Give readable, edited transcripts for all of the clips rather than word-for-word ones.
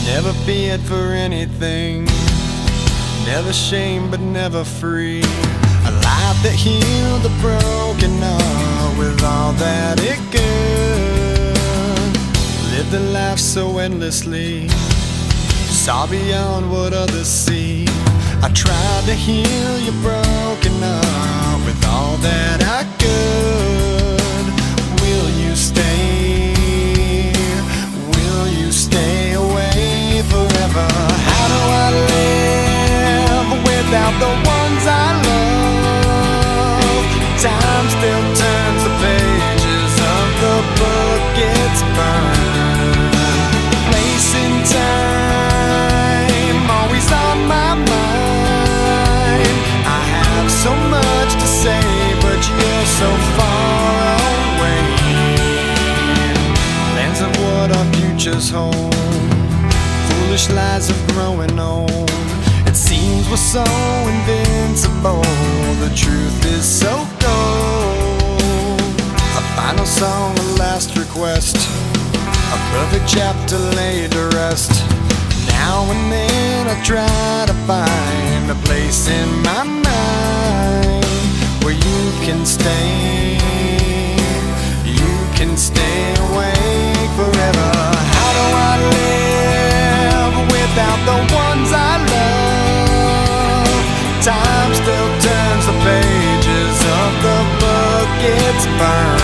Never feared for anything, never shame but never free. A life that healed the broken heart with all that it could. Lived a life so endlessly, saw beyond what others see. I tried to heal your broken heart with all that I could. Will you stay? Will you stay away forever? How do I live without the ones I love? Time still turns the pages of the book it's burned. Place in time, always on my mind. I have so much to say, but you're so far away. Lands of what our futures hold, foolish lies of growing old. It seems we're so invincible, the truth is so cold. A final song, a last request, a perfect chapter laid to rest. Now and then I try to find a place in my mind where you can stay, you can stay awake forever. How do I live without the ones I love? Time still turns the pages of the book it's burned.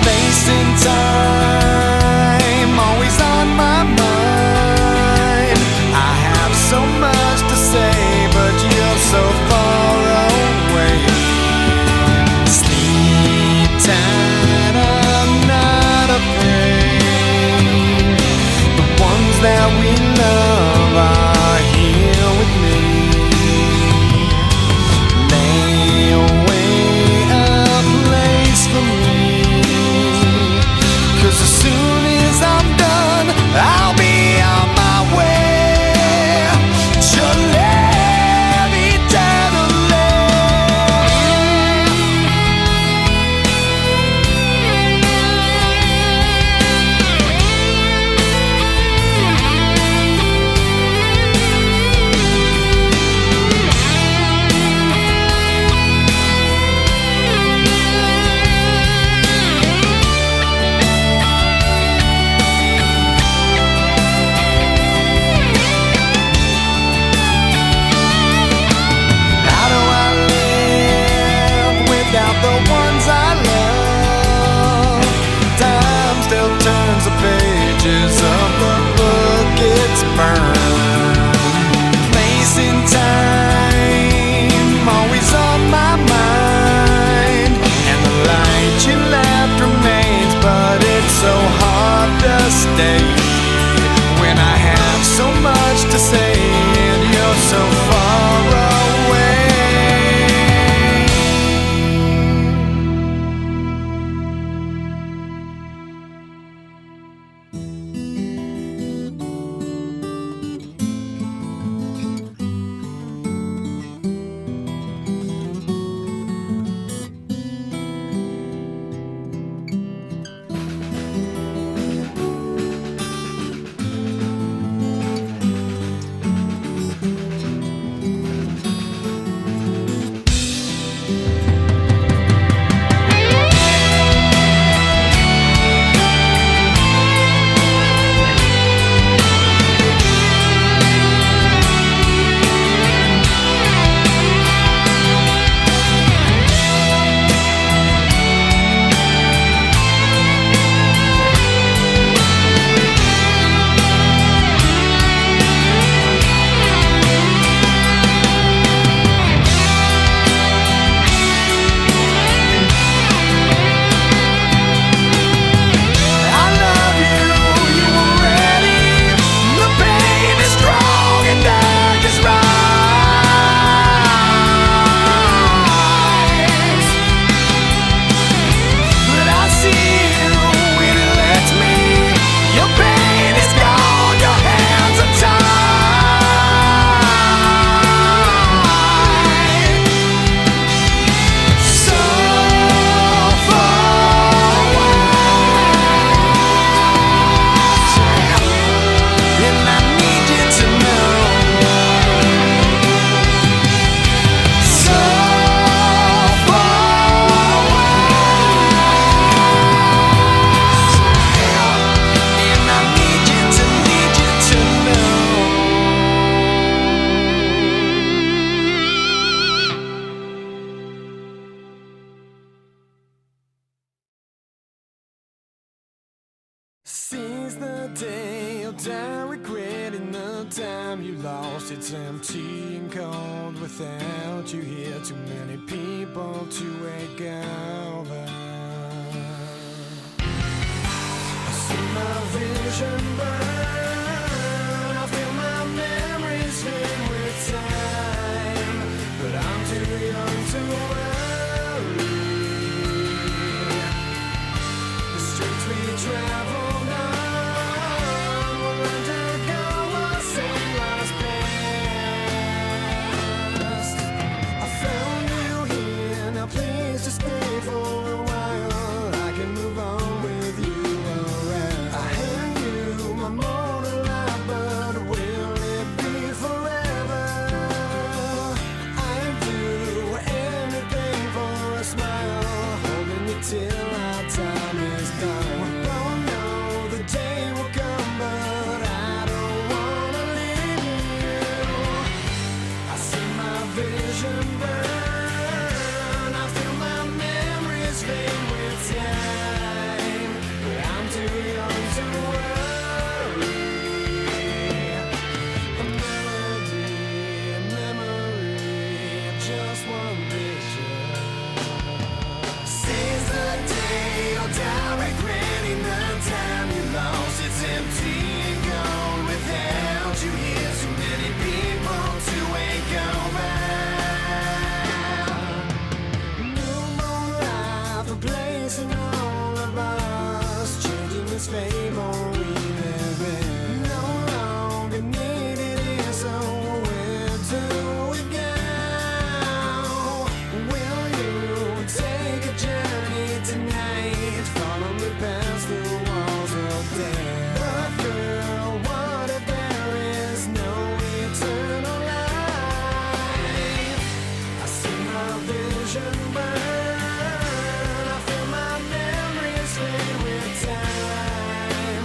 Facing time, always on my mind. I have so much to say, but you're so far away. Sleep tight, I'm not afraid. The ones that we love are here with me. Lay away a place for me, 'cause as soon as I'm done, I'll be on my way to live eternally. How do I live without the ones I love? Time still turns the pages of the book it's burned. Place in time, always on my mind. And the light you left remains, but it's so hard to stay when I have so much to say and you're so far away. day you'll die regretting the time you lost. It's empty and cold without you here. Too many people to wake over. I see my vision burn. I feel my memories fade with time, but I'm too young to worry. The streets we traveled on will undergo a same lost past. I found you here, now please just stay for a while. I can move on with you around. I hand you my mortal life, but will it be forever? I'd do anything for a smile, holding you till our time is done. We both know the day will come, but I don't wanna leave you. I see my vision burn. I feel my memories fade with time, but I'm too young to worry. A melody, a memory, just one picture. Seize the day you'll die regretting the time you lost. It's empty and gone without you here. Too many people to wake over. New moon life, a place in all of us, changing this fable we live in. No longer needed here, so where do we go? Will you take a journey tonight? Follow me past the walls of death. But girl, what if there is no eternal life? I see my vision burn. I feel my memories fade with time,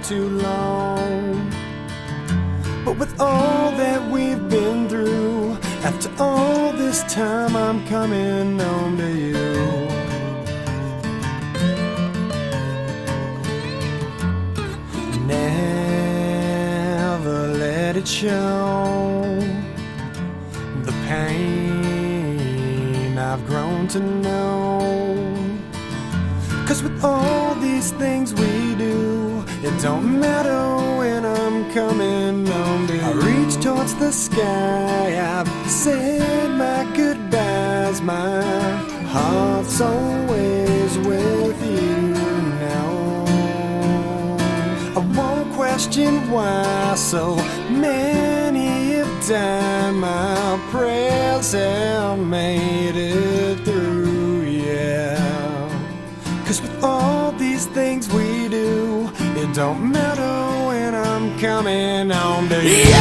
too long. But with all that we've been through, after all this time I'm coming home to you. Never let it show the pain I've grown to know. 'Cause with all these things we do, it don't matter when I'm coming home to you. I reach towards the sky, I've said my goodbyes, my heart's always with you now. I won't question why so many have died, my prayers have made it through, yeah. 'Cause with all these things we do, it don't matter when I'm coming home to you.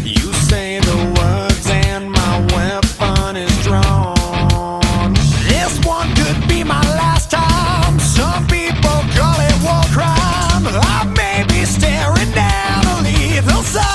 You say the words and my weapon is drawn. This one could be my last time. Some people call it war crime. I may be staring down a lethal sight.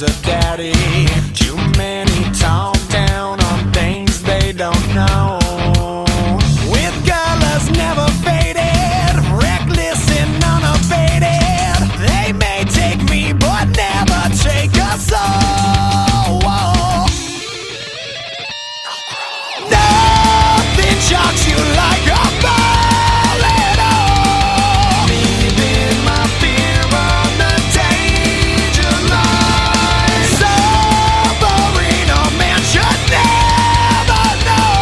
a daddy. Too many talk down on things they don't know. With colors never faded, reckless and unabated. They may take me but never take us all. Nothing shocks you like a ball at all. Leaving my fear on the danger line. Suffering a man should never know.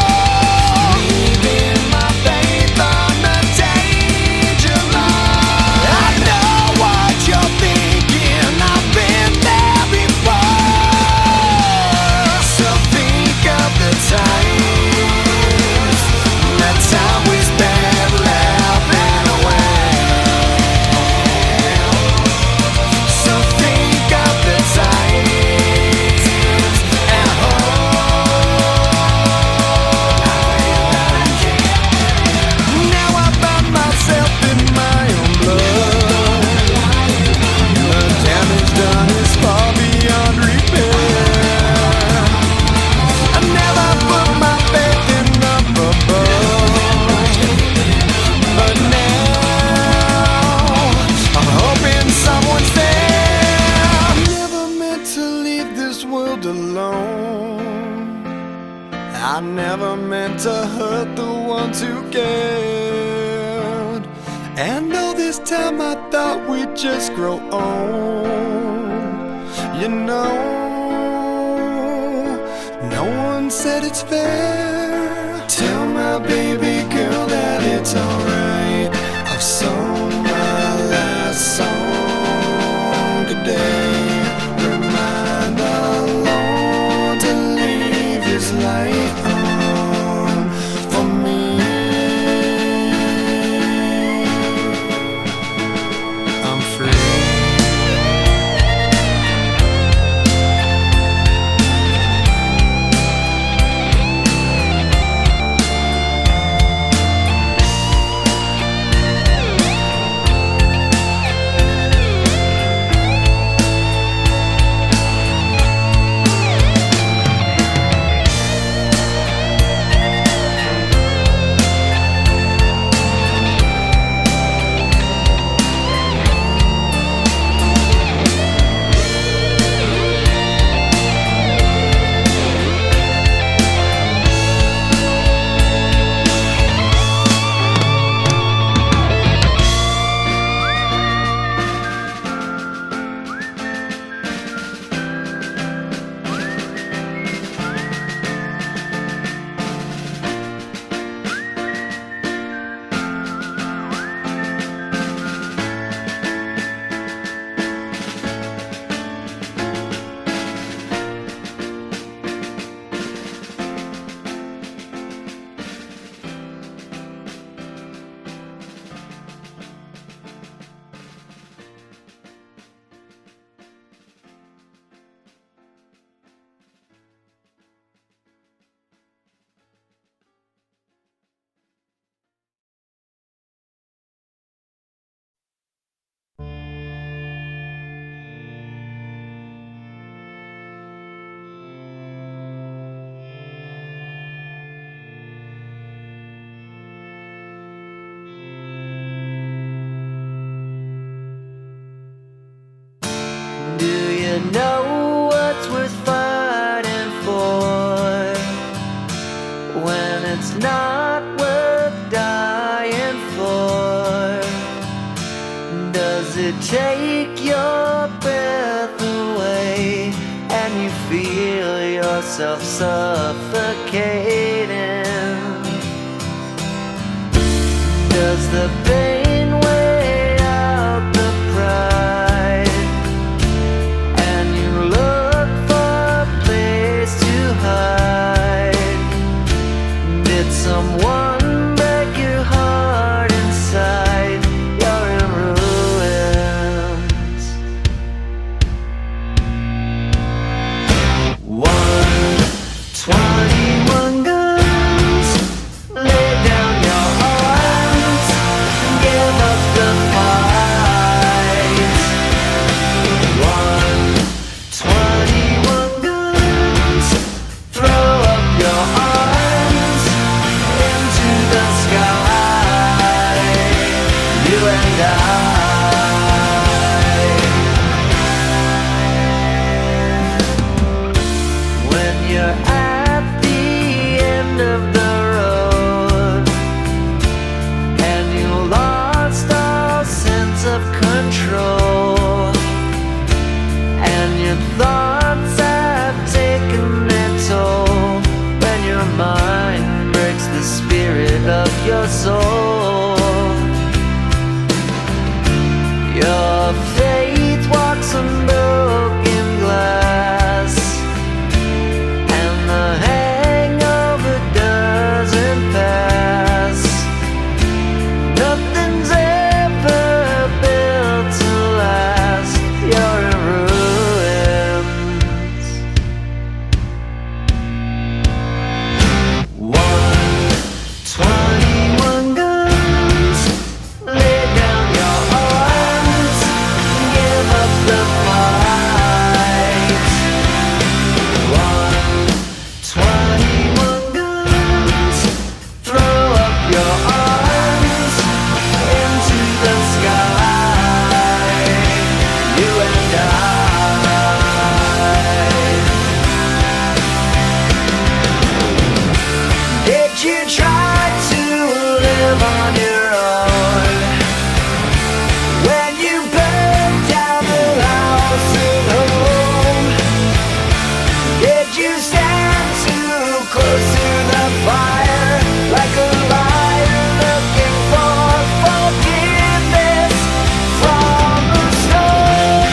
Leaving my faith on the danger line. I know what you're thinking, I've been there before. So think of the times, that time we spent laughing away. So think of the times and hold. Now I find myself in my own blood. The damage done is far beyond repair. I never put my faith in up above, but now I'm hoping someone's there. Never meant to leave this world alone. I never meant to hurt the ones who cared. And all this time I thought we'd just grow old. You know, no one said it's fair. Tell my baby girl that it's alright. I've sung my last song today. Remind the Lord to leave His light on for me. I'm free. Know what's worth fighting for when it's not worth dying for? Does it take your breath away and you feel yourself suffocating? Does the pain weigh out the pride? Someone break your heart inside? You're in ruins. 121 guns, lay down your arms. Your faith walks on broken glass, and the hangover doesn't pass. Nothing's ever built to last. You're in ruins. 121 guns. Lay down your arms. Give up the fight. 121 guns. Throw up your arms into the sky. You and I. Did you try to live on your own when you burned down the house at home? Did you stand too close to the fire like a liar looking for forgiveness from the storm?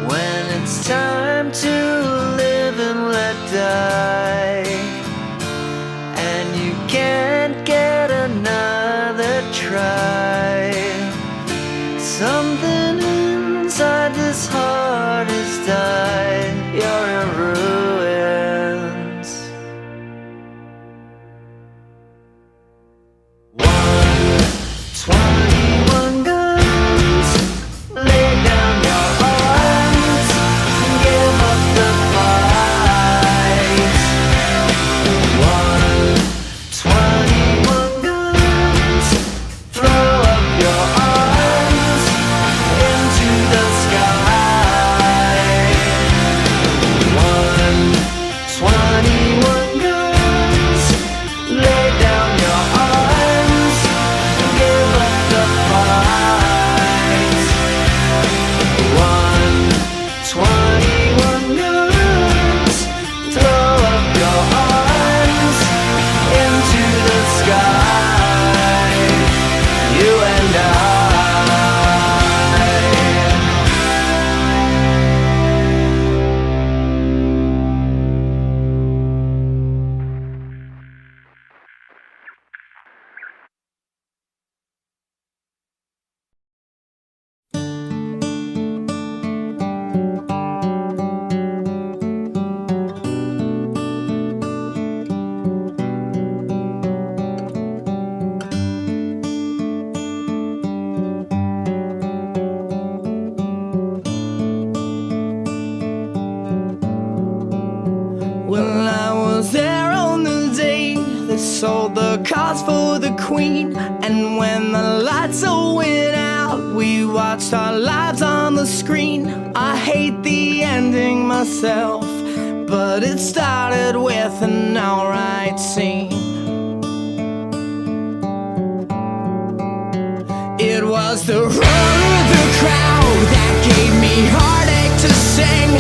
When it's time to live and let die, and you can't get another try, something inside this heart has died. You're in ruins. 121 guns. Lay down your arms. Give up the fight. 121 guns. Throw up your arms into the sky. 121 guns. Lay down your arms. Give up the fight. 121 guns. Throw up your arms into the sky. You and I. Well, I was there on the day they sold the cars for the Queen, and when the lights all went out, we watched our lives on the screen. I hate the ending myself, but it started with an alright scene. It was the roar of the crowd that gave me heartache to sing.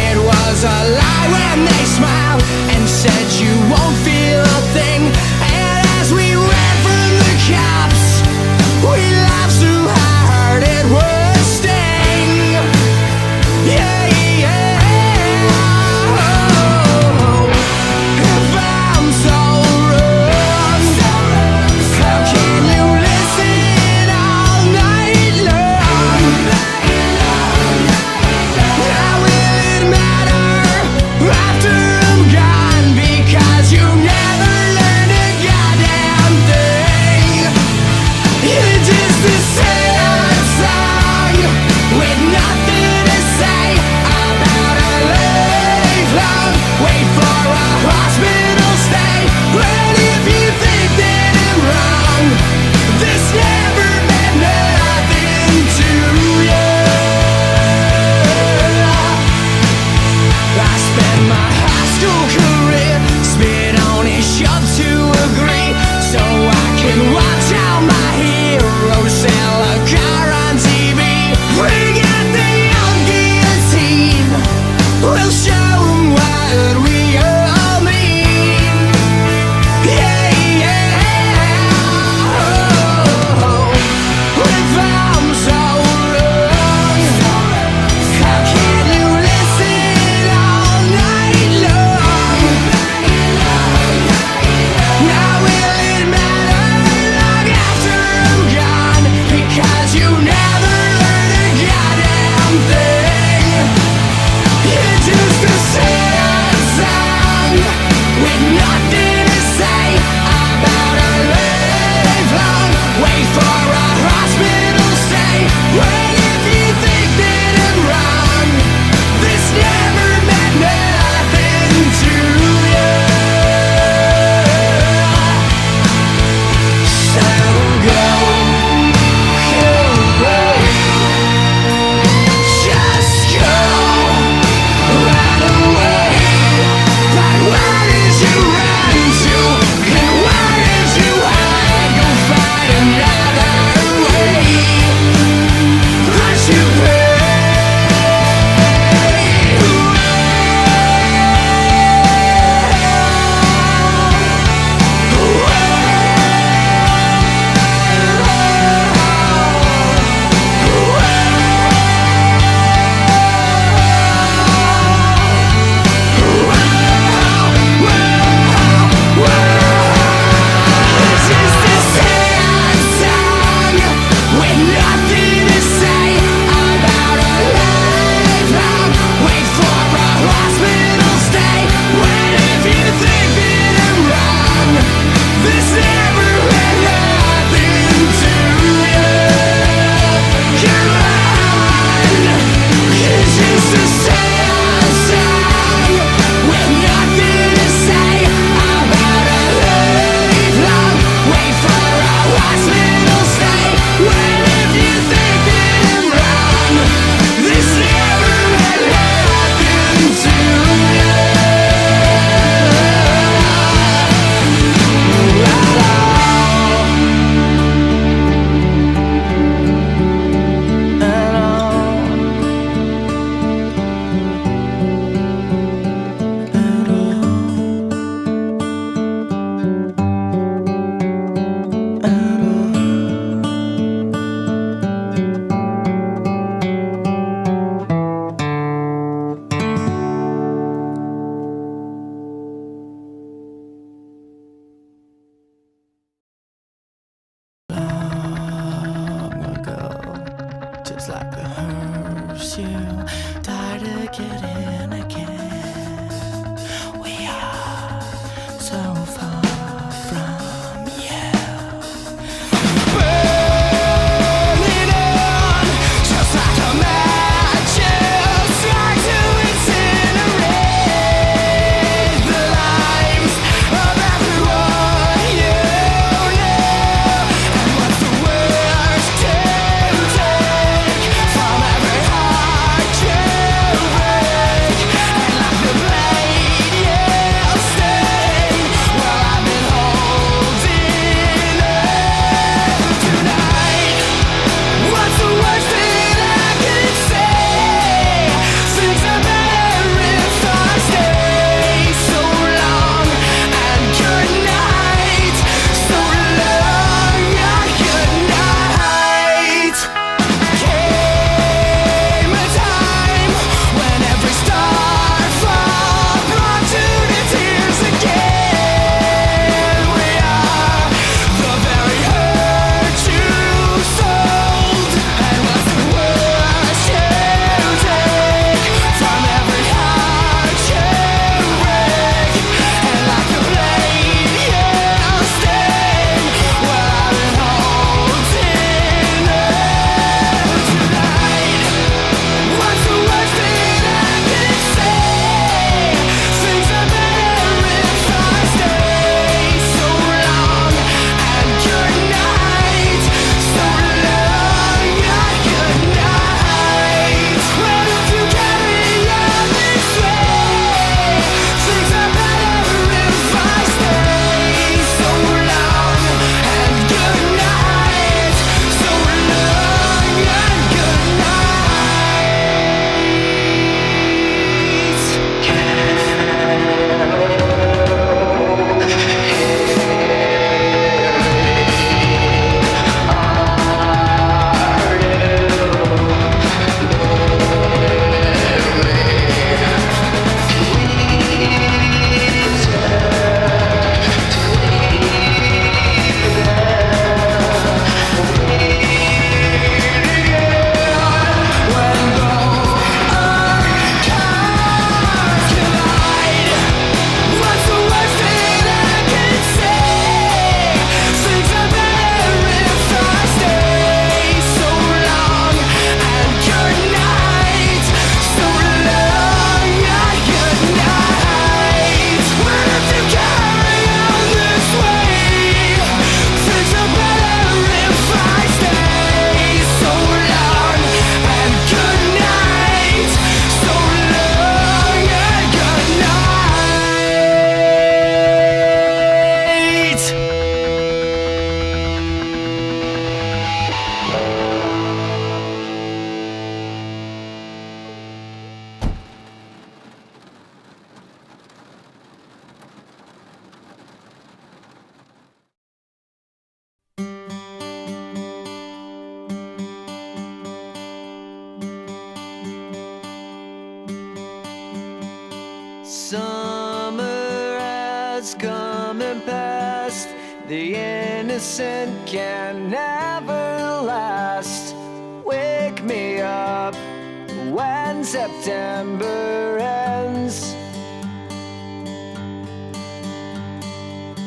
It was a lie when they smiled and said you won't feel a thing. And as we ran from the cops, we laughed so hard it would sting. Yeah, yeah. If I'm so wrong, how can you listen all night long? you die to get in again. We are so far from you. Burning on, just like a matches, trying to incinerate the lives of everyone you know. And what's the worst to take from every heart you break? And like the blade you sting, well, I've been holding on tonight. What's the worst that I could say? Things are better if I stay. So long and good night. So long and good night. Came a time when every star fall brought to the tears again. We are the very hurt you sold. And what's the worst you take from every heart you break? And like the blade you sting, well, I've been holding on tonight. What's the worst that I could say? Things are better if I stay. So long and good night. So long and good night. Well, if you carry on this way, things are better if I stay. So long and good night. So long and good night. When both our cars collide, what's the worst that I could say? Things are better if I stay. So long and good night. So long and good night. Well, if you carry on this way, things are better if I stay. So long and good night. So long and good night. Summer has come and passed. The innocent can never last. Wake me up when September ends.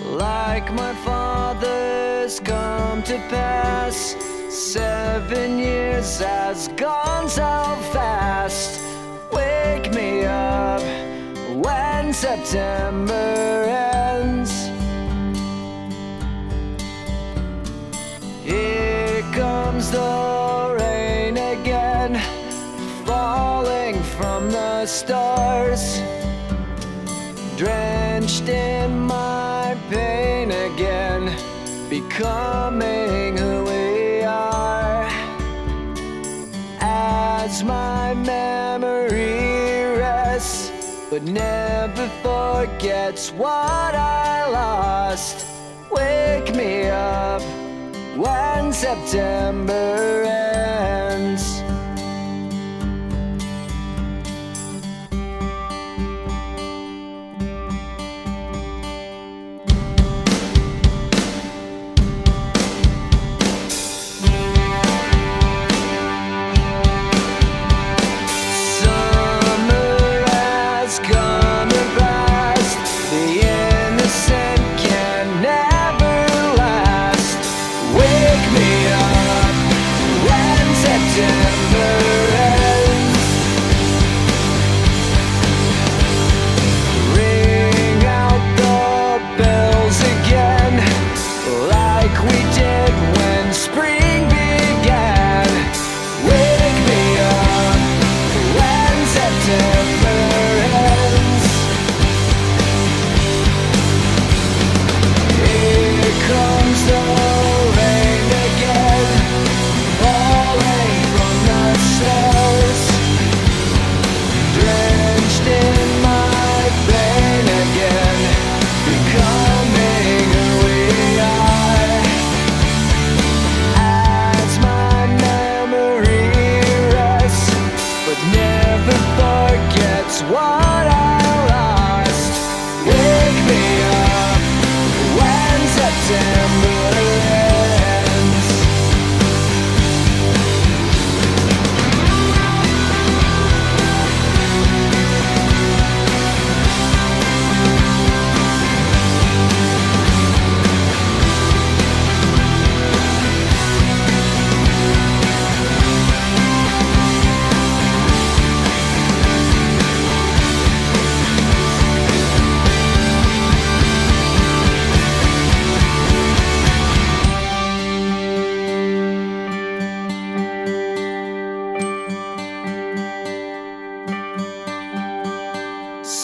Like my father's come to pass, 7 years has gone so fast. Wake me up when September ends. Here comes the rain again, falling from the stars, drenched in my pain again, becoming who we are. As my memory rests, but never forgets what I lost. Wake me up when September ends.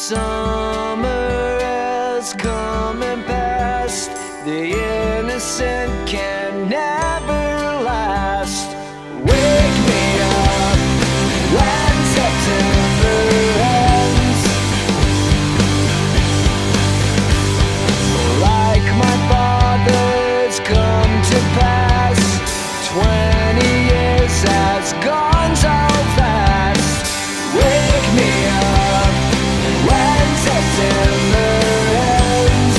summer has come and passed. The innocent can never last. Wake me up when September ends. Like my father's come to pass. 20 years has gone so fast. Wake me up when September ends.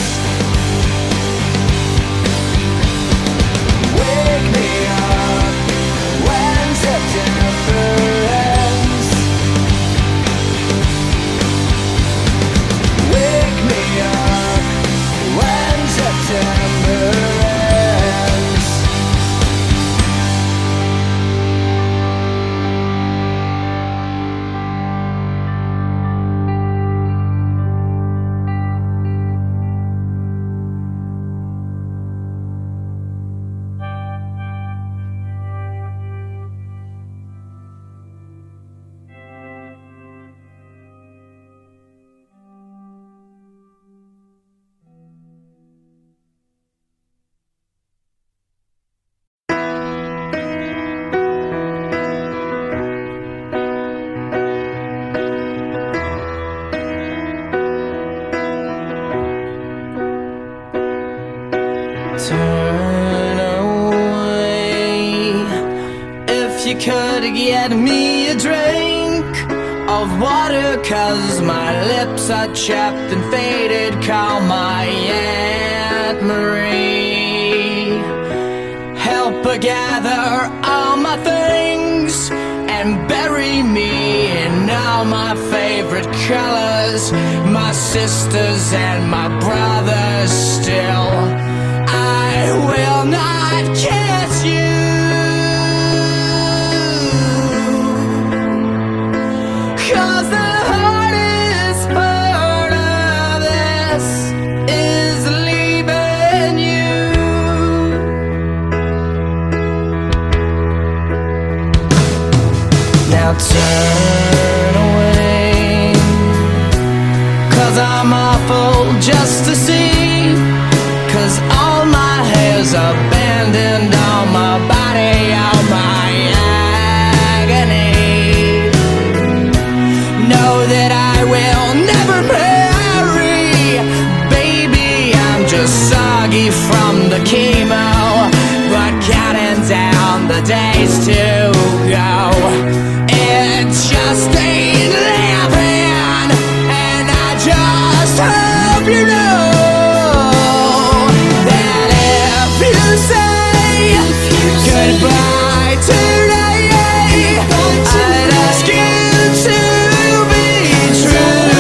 Wake me up when September ends. Wake me up when September ends. Turn away. If you could get me a drink of water, 'cause my lips are chapped and faded. Call my Aunt Marie. Help her gather all my things and bury me in all my favorite colors. My sisters and my brothers still. I will not kiss you, 'cause the hardest part of this is leaving you. Now turn away, 'cause I'm awful just to see. 'Cause all my hair's abandoned on my body, all my agony. Know that I will never marry. Baby, I'm just soggy from the chemo, but counting down the days to go. It just ain't living, and I just hope you know goodbye today. I'd ask you to be true,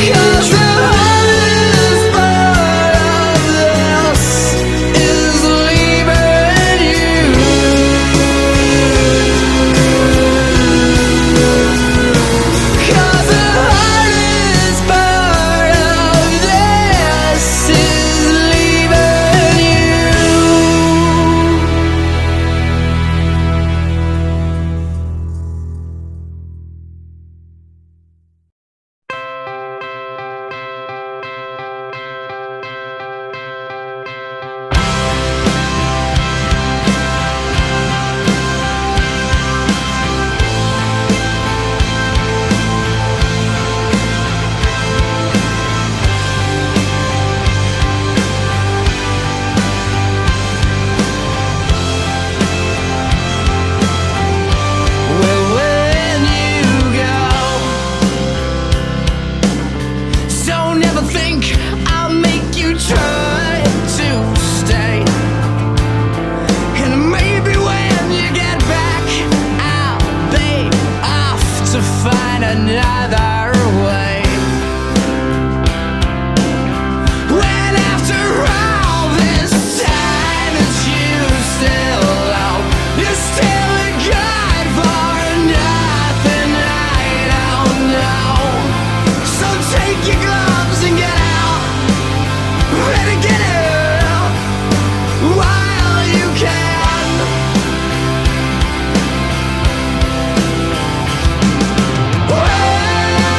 'cause the hardest part of this is leaving you. 'Cause the hardest part of this is leaving you. Well, when you go, so never think I'll make you try to stay. And maybe when you get back, I'll be off to find another way. When after all this time that you still love, you're still a god for nothing I don't know. So take your gloves and get out, ready to get out while you can. Well,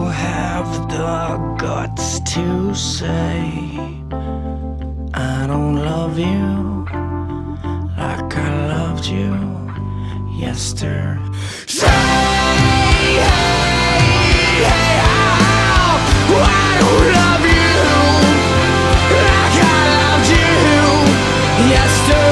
have the guts to say I don't love you like I loved you yesterday. I don't love you like I loved you yesterday.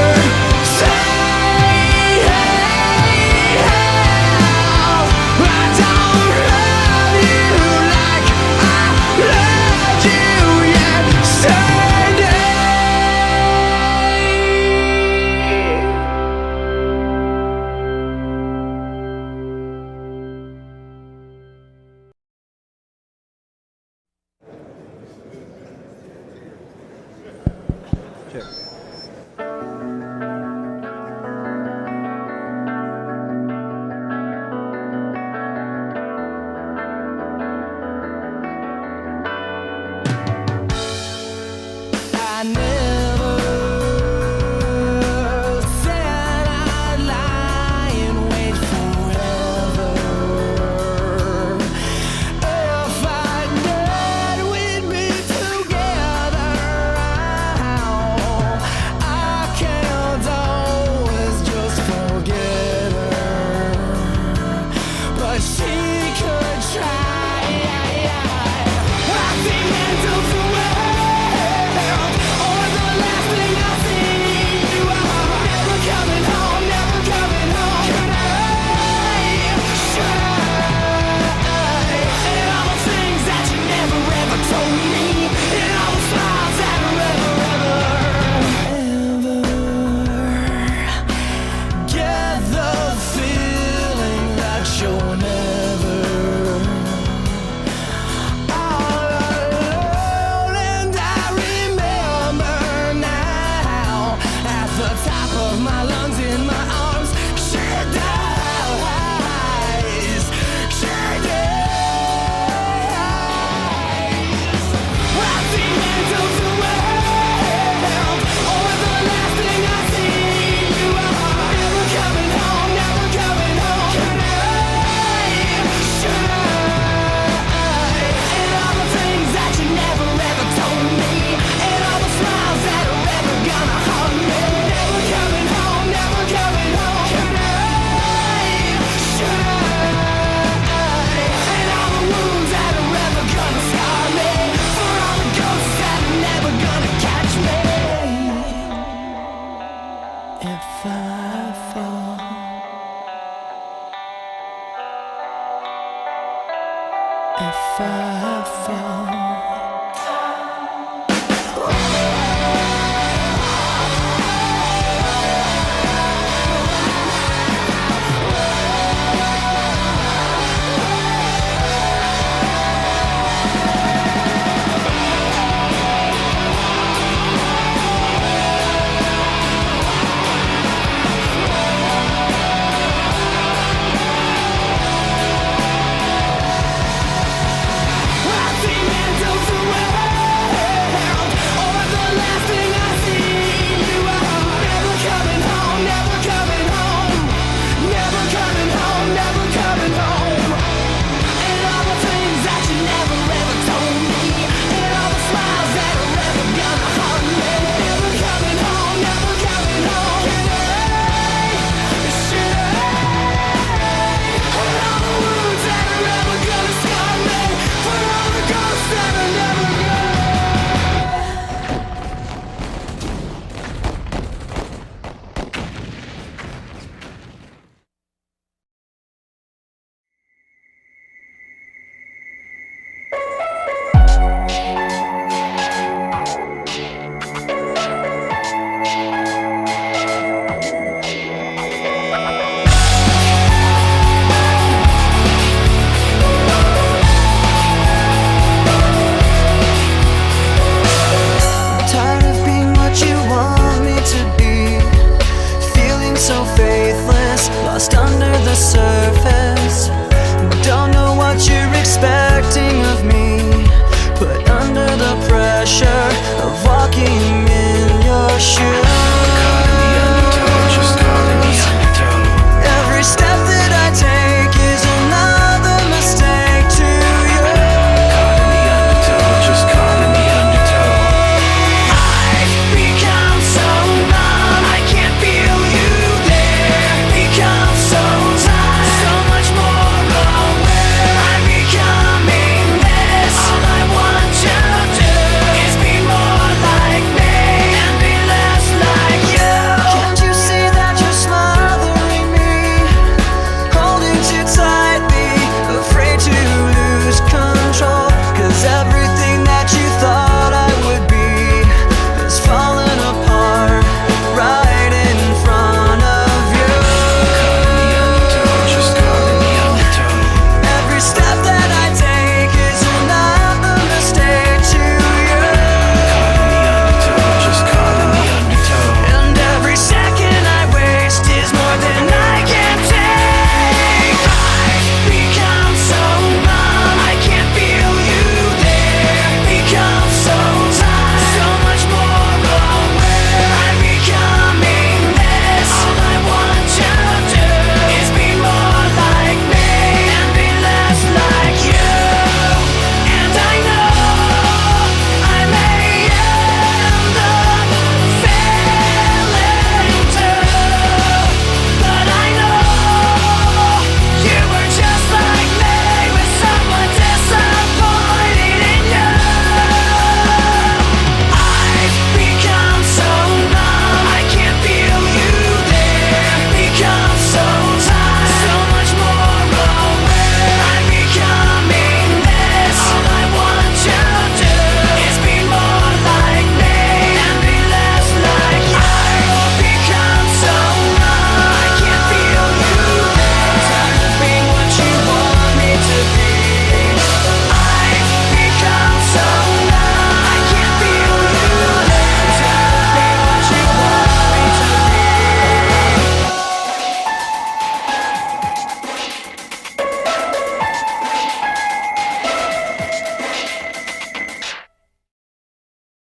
I never said I'd lie and wait forever. If I knew we'd be together, I can't always just forget her, but she could try. I think end of the world, or the last thing I see, you are never coming home, never coming home. Should I? And all the things that you never ever told me, and all the smiles that ever get the feeling that you're never all alone. And I remember now, at the top of my lungs, in my arms, she dies, she dies. At the end of the world, or the last thing I see, you are never coming home, never coming home. Should I? And all the things that you never ever told me, and all the smiles that are ever gonna haunt me, never coming home, never coming home. Should I? And all the wounds that are ever gonna scar me, for all the ghosts that are never gonna catch me. If I fall, if I fall.